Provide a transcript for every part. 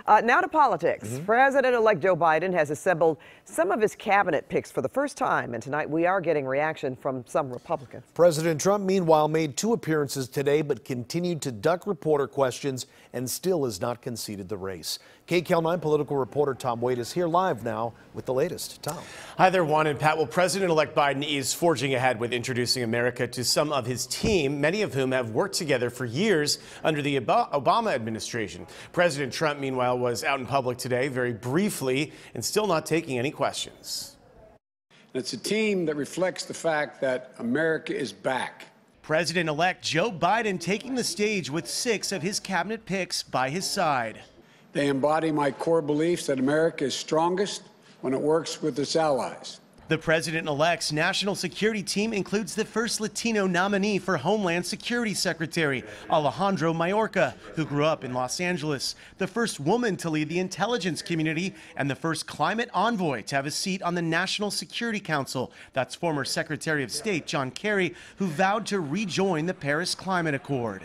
Now to politics. President-elect Joe Biden has assembled some of his cabinet picks for the first time, and tonight we are getting reaction from some Republicans. President Trump, meanwhile, made 2 appearances today, but continued to duck reporter questions and still has not conceded the race. KCAL9 political reporter Tom Wade is here live now with the latest. Tom. Hi there, Juan and Pat. Well, President-elect Biden is forging ahead with introducing America to some of his team, many of whom have worked together for years under the Obama administration. President Trump, meanwhile, was out in public today very briefly and still not taking any questions. It's a team that reflects the fact that America is back. President-elect Joe Biden taking the stage with 6 of his cabinet picks by his side. They embody my core beliefs that America is strongest when it works with its allies. The president-elect's national security team includes the first Latino nominee for Homeland Security Secretary, Alejandro Mayorkas, who grew up in Los Angeles, the first woman to lead the intelligence community, and the first climate envoy to have a seat on the National Security Council. That's former Secretary of State John Kerry, who vowed to rejoin the Paris Climate Accord.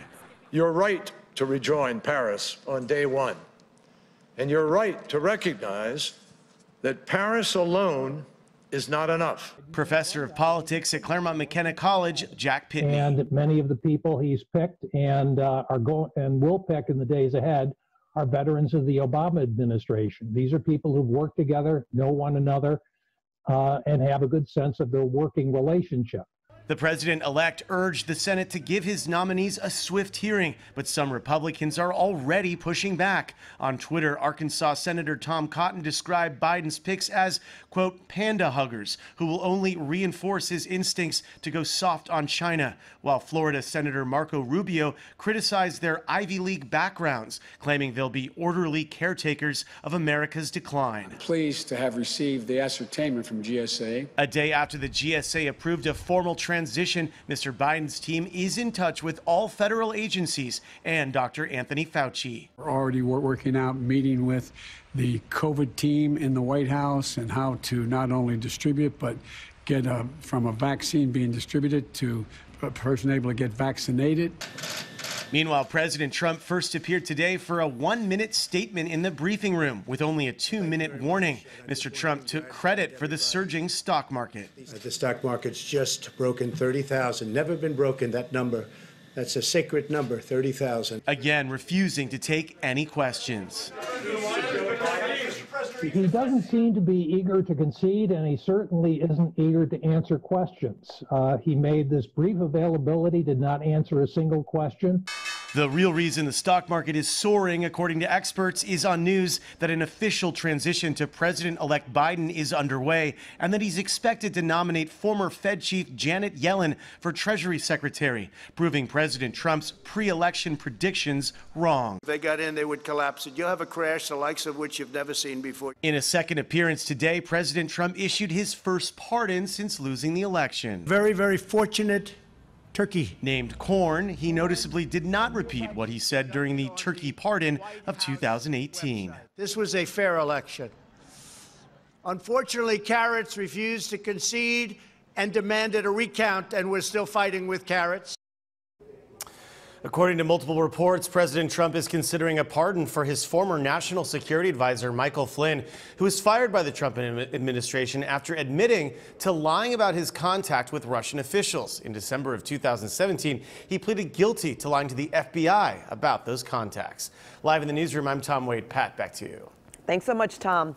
You're right to rejoin Paris on day 1. And you're right to recognize that Paris alone is not enough. Professor of politics at CLAREMONT McKenna College, Jack Pitney. And many of the people he's picked and will pick in the days ahead are veterans of the Obama administration. These are people who've worked together, know one another, and have a good sense of their working relationship. The president-elect urged the Senate to give his nominees a swift hearing, but some Republicans are already pushing back. On Twitter, Arkansas Senator Tom Cotton described Biden's picks as, quote, panda huggers, who will only reinforce his instincts to go soft on China, while Florida Senator Marco Rubio criticized their Ivy League backgrounds, claiming they'll be orderly caretakers of America's decline. Pleased to have received the ascertainment from GSA. A day after the GSA approved a formal transition, Mr. Biden's team is in touch with all federal agencies and Dr. Anthony Fauci. We're already working out, meeting with the COVID team in the White House and how to not only distribute, but get from a vaccine being distributed to a person able to get vaccinated. Meanwhile, President Trump first appeared today for a 1-minute statement in the briefing room with only a 2-minute warning. Mr. Trump took credit for the surging stock market. The stock market's just broken 30,000. Never been broken, that number. That's a sacred number, 30,000. Again, refusing to take any questions. He doesn't seem to be eager to concede, and he certainly isn't eager to answer questions. He made this brief availability, did not answer a single question. The real reason the stock market is soaring, according to experts, is on news that an official transition to President-elect Biden is underway and that he's expected to nominate former Fed Chief Janet Yellen for Treasury Secretary, proving President Trump's pre-election predictions wrong. If they got in, they would collapse it. You'll have a crash the likes of which you've never seen before. In a second appearance today, President Trump issued his first pardon since losing the election. Very, very fortunate turkey. Named Corn, he noticeably did not repeat what he said during the turkey pardon of 2018. This was a fair election. Unfortunately, Carrots refused to concede and demanded a recount, and we're still fighting with Carrots. According to multiple reports, President Trump is considering a pardon for his former national security advisor, Michael Flynn, who was fired by the Trump administration after admitting to lying about his contact with Russian officials. In December of 2017, he pleaded guilty to lying to the FBI about those contacts. Live in the newsroom, I'm Tom Wade. Pat, back to you. Thanks so much, Tom.